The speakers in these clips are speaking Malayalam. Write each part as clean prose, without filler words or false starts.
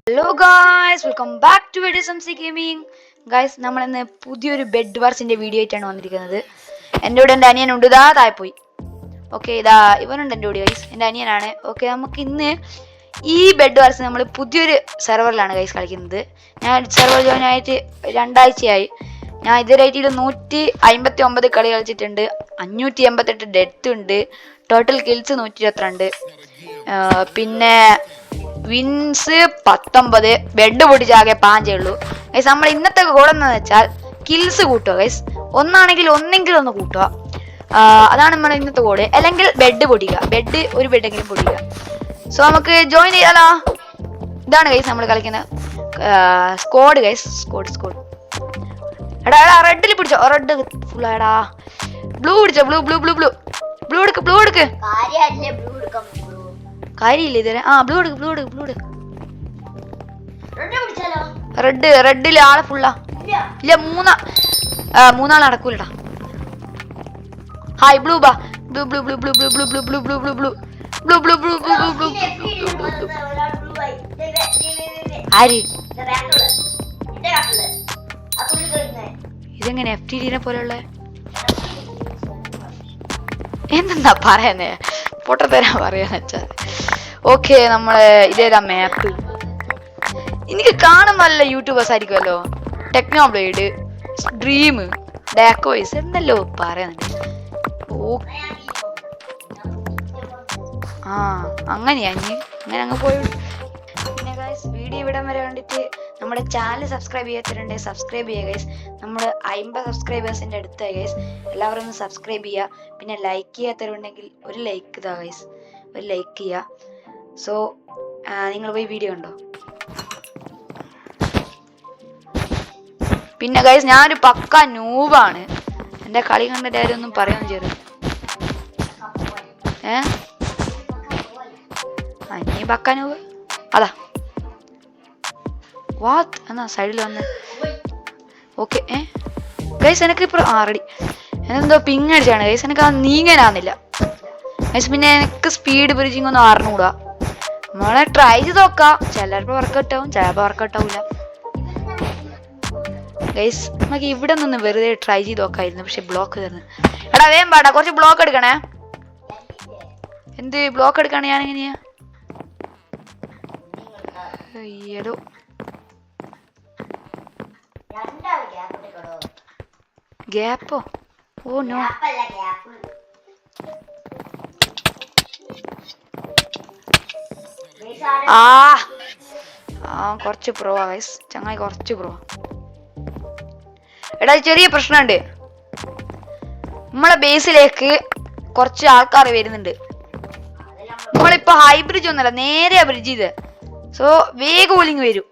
Hello guys, welcome back to എഡിസംസി ഗെയിമിംഗ്. ഗായ്സ്, നമ്മളിന്ന് പുതിയൊരു ബെഡ് വാർസിൻ്റെ വീഡിയോ ആയിട്ടാണ് വന്നിരിക്കുന്നത്. എൻ്റെ കൂടെ എൻ്റെ അനിയനുണ്ട്, ഇതാ താഴെപ്പോയി. ഓക്കെ, ഇതാ ഇവനുണ്ട് എൻ്റെ കൂടെ ഗൈസ്, എൻ്റെ അനിയനാണ്. ഓക്കെ, നമുക്ക് ഇന്ന് ഈ ബെഡ് വാർസ് നമ്മൾ പുതിയൊരു സെർവറിലാണ് ഗൈസ് കളിക്കുന്നത്. ഞാൻ സെർവർ ജോയിൻ ആയിട്ട് 2 ആഴ്ചയായി. ഞാൻ ഇതുവരെയായിട്ട് 159 കളി കളിച്ചിട്ടുണ്ട്. 588 ഡെത്ത് ഉണ്ട്. Total kills 122. പിന്നെ വിൻസ് 19. ബെഡ് പൊടിച്ചാകെ 5 ഉള്ളൂ ഗൈസ്. നമ്മൾ ഇന്നത്തെ ഗോൾ എന്താണെന്ന് വെച്ചാൽ കിൽസ് കൂട്ടുക ഗൈസ്. ഒന്നെങ്കിലും ഒന്ന് കൂട്ടുക. അതാണ് നമ്മുടെ ഇന്നത്തെ ഗോള്. അല്ലെങ്കിൽ ബെഡ് പൊടിക്കുക. ഒരു ബെഡെങ്കിലും പൊടിക്കുക. സോ നമുക്ക് ജോയിൻ ചെയ്യാലോ. ഇതാണ് ഗൈസ് നമ്മൾ കളിക്കുന്ന സ്ക്വാഡ് ഗൈസ്. സ്ക്വാഡ് എടാ റെഡിൽ പിടിച്ചോ. റെഡ് ഫുൾ ആടാ. ബ്ലൂ പിടിച്ചോ. ബ്ലൂ എടുക്ക്. കാര്യമില്ല ഇതുവരെ. ബ്ലൂ എടുക്ക്. റെഡില് ആളെ ഫുള്ളാ. ഇല്ല, മൂന്നാൾ നടക്കൂലടാ. ഹായ് ബ്ലൂ ബാ. ബ്ലൂ. ആര് ഇതെങ്ങനെ FTDനെ പോലെയുള്ള എന്താ പറയുന്നേ? പൊട്ടത്തരാൻ പറയാന്ന് വെച്ചാൽ. ഓക്കെ, നമ്മള് ഇതേതാ മാപ്പ്? എനിക്ക് കാണും നല്ല യൂട്യൂബേഴ്സ് ആയിരിക്കുമല്ലോ. ടെക്നോബ്ലേഡ്, ഡ്രീം, ഡാക്കോയ്സ് എന്നല്ലോ പറയുന്നുണ്ട്. അങ്ങനെ അങ്ങ് പോയി. പിന്നെ ഗൈസ്, വീഡിയോ ഇവിടം വരെ കണ്ടിട്ട് നമ്മുടെ ചാനൽ സബ്സ്ക്രൈബ് ചെയ്യാത്തവരുണ്ട്, സബ്സ്ക്രൈബ് ചെയ്യുക ഗൈസ്. നമ്മൾ 50 സബ്സ്ക്രൈബേഴ്സിൻ്റെ അടുത്തായി ഗൈസ്. എല്ലാവരും ഒന്ന് സബ്സ്ക്രൈബ് ചെയ്യുക. പിന്നെ ലൈക്ക് ചെയ്യാത്തവരുണ്ടെങ്കിൽ ഒരു ലൈക്ക് ഇതാ ഗൈസ്, ഒരു ലൈക്ക് ചെയ്യുക. സോ നിങ്ങൾ പോയി വീഡിയോ കണ്ടോ. പിന്നെ ഗൈസ്, ഞാനൊരു പക്ക നൂബാണ്. എൻ്റെ കളി കണ്ടിട്ട് ആരും ഒന്നും പറയാൻ ചെയ്തു. നീ പക്ക നൂബ് അതാ. വാത്ത് എന്നാ സൈഡിൽ വന്ന്. ഓക്കെ ഗൈസ്, എനിക്കിപ്പോൾ റെഡി. എന്നെന്തോ പിങ് അടിച്ചാണ് ഗൈസ്. എനിക്ക് നീങ്ങാനാവുന്നില്ല ഗൈസ്. പിന്നെ എനിക്ക് സ്പീഡ് ബ്രിഡ്ജിങ് ഒന്നും അറിഞ്ഞുകൂടാ. നമ്മളെ ട്രൈ ചെയ്ത് നോക്കാം. ചിലപ്പോൾ വർക്കൗട്ട് ആവും, ചിലപ്പോൾ വർക്കൗട്ട് ആവില്ല ഗൈസ്. നമുക്ക് ഇവിടെ നിന്ന് വെറുതെ ട്രൈ ചെയ്ത് നോക്കായിരുന്നു. പക്ഷെ ബ്ലോക്ക് തരുന്നു. എടാ വേഗം പാടാ, കുറച്ച് ബ്ലോക്ക് എടുക്കണേ. എന്ത് ബ്ലോക്ക് എടുക്കാണ്? ഞാൻ എങ്ങനെയാ? അയ്യോ, ഗ്യാപ്പോ? Oh no. കുറച്ച് പ്രോ ഗൈസ്. ചങ്ങായി കുറച്ച് പ്രോ. എടാ ചെറിയ പ്രശ്നമുണ്ട്. നമ്മളെ ബേസിലേക്ക് കുറച്ച് ആൾക്കാർ വരുന്നുണ്ട്. നമ്മളിപ്പോ ഹൈ ബ്രിഡ്ജ് ഒന്നല്ല, നേരെ ബ്രിഡ്ജ് ചെയ്ത്. സോ വേഗം ഓലിങ് വരും.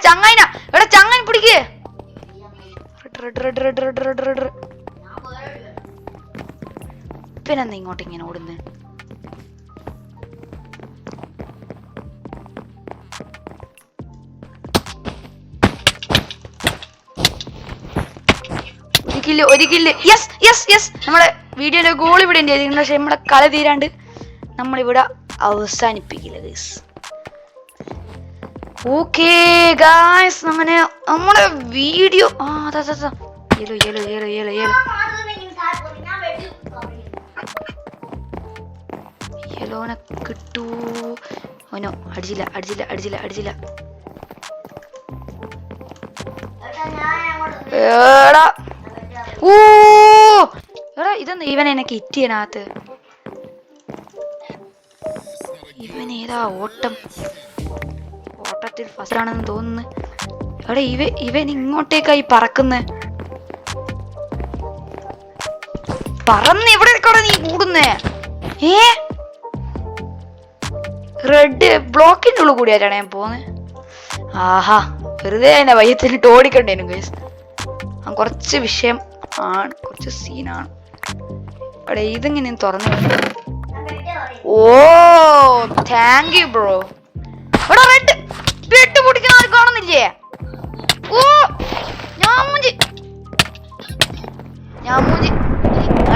ചങ്ങായിന എടാ, ചങ്ങായി പിടിക്ക്. പിന്നെന്താ ഇങ്ങോട്ട് ഇങ്ങനെ ഓടുന്നു? ഒരു കില്ല്. യെസ്. നമ്മളെ വീഡിയോന്റെ ഗോൾ ഇവിടെ ഉണ്ട്. പക്ഷെ നമ്മളെ കളി തീരാണ്ട് നമ്മളിവിടെ അവസാനിപ്പിക്കില്ല ഗൈസ്. ഓക്കേ ഗൈസ്, അങ്ങനെ നമ്മുടെ വീഡിയോ യെലോനെ കിട്ടൂ. ഓനോ അടിച്ചില്ല. എടാ ഇതൊന്നും ഇവനെ എന്നെ കിറ്റ് ചെയ്യണകത്ത്. ഇവൻ ഏതാ ഓട്ടത്തിൽ ഫസ്റ്റ് ആണെന്ന് തോന്നുന്നു. എടാ ഇവൻ ഇങ്ങോട്ടേക്കായി പറക്കുന്നേ. പറന്ന് എവിടെ നീ കൂടുന്നേ? റെഡ് ബ്ലോക്കിന്റെ ഉള്ളിൽ കൂടിയായിട്ടാണ് ഞാൻ പോന്നെ. ആഹാ, വെറുതെ അതിന്റെ വയ്യത്തിന് ഓടിക്കണ്ടേനും ഗൈസ്. കുറച്ച് വിഷയം ആണ്, കുറച്ച് സീനാണ്. എടാ ഇതെങ്ങനെ തുറന്നു? ഓ താങ്ക് യു ബ്രോ. എടാ റെഡ് പൊടിക്കുന്ന ആരും കാണുന്നില്ലേ? ഓ ഞാൻ മൂഞ്ചി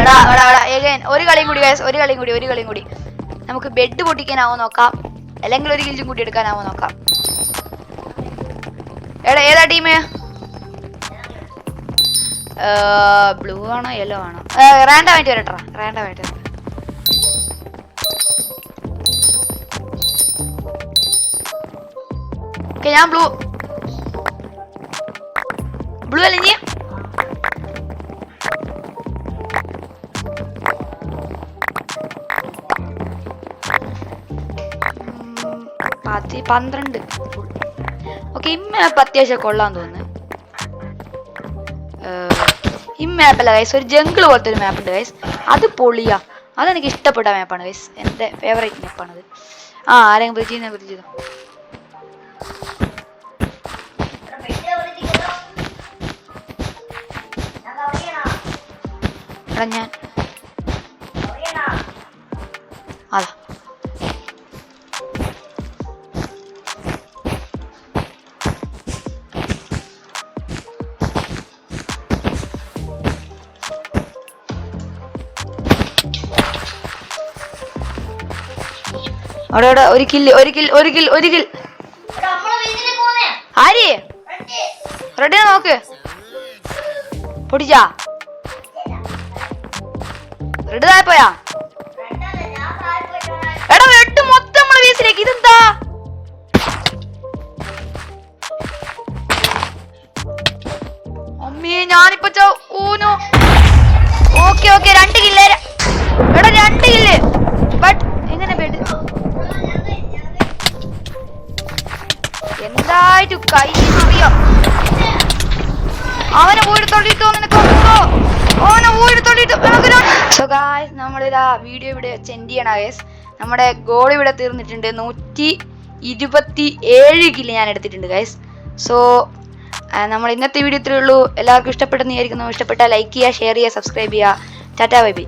എടാ ഒരു കളിയും കൂടി ഗൈസ്, ഒരു കളിയും കൂടി നമുക്ക് ബെഡ് പൊട്ടിക്കാനാവോ നോക്കാം, അല്ലെങ്കിൽ ഒരു കില്ലും കൂടി എടുക്കാനാവോ നോക്കാം. എടാ ഏതാ ടീമ്? ബ്ലൂ ആണോ യെല്ലോ ആണോ? റാൻഡമായിട്ട് വരട്ടാ, റാൻഡമായിട്ട്. ഞാൻ ബ്ലൂ അല്ലെങ്കിൽ പാത്തി 12. ഓക്കെ, ഈ മാപ്പ് അത്യാവശ്യം കൊള്ളാൻ തോന്നുന്നു. ഈ മാപ്പല്ല ഗൈസ്, ഒരു ജംഗിൾ പോലത്തെ ഒരു മാപ്പ് ഉണ്ട് ഗൈസ്, അത് പൊളിയാ, അതെനിക്ക് ഇഷ്ടപ്പെട്ട മാപ്പാണ് ഗൈസ്, എൻ്റെ ഫേവറേറ്റ് മാപ്പാണത്. ആരെങ്കിലും ബ്രിഡ്ജ് ചെയ്തോ. ഞാൻ അതാ അവിടെ ഒരു കില്ല്. ആര് റെഡിയാ നോക്ക്, പൊടിച്ചാ റെഡ് താഴെ പോയാ? എടാ റെഡ് മൊത്തം നമ്മളെ വീസിലേക്ക്. ഇതെന്താ? അമ്മേ ഞാനിപ്പോ ഊനോ. Okay 2 kill. എടാ 2 കില്ല്. ബട്ട് എങ്ങനെ ബെഡ് എന്തായിട്ട് കൈ അറിയോ? അവനെ പോയിട്ട് തൊള്ളിട്ടോ നിനക്ക്. സോ ഗായ്സ്, നമ്മളിതാ വീഡിയോ ഇവിടെ സെൻഡ് ചെയ്യണം ഗൈസ്. നമ്മുടെ ഗോൾ ഇവിടെ തീർന്നിട്ടുണ്ട്. 127 കില്ല് ഞാൻ എടുത്തിട്ടുണ്ട് ഗൈസ്. സോ നമ്മൾ ഇന്നത്തെ വീഡിയോ ഇത്രയേ ഉള്ളൂ. എല്ലാവർക്കും ഇഷ്ടപ്പെട്ടെന്ന് വിചാരിക്കുന്നു. ഇഷ്ടപ്പെട്ടാൽ ലൈക്ക് ചെയ്യുക, ഷെയർ ചെയ്യുക, സബ്സ്ക്രൈബ് ചെയ്യുക. Tata bye bye.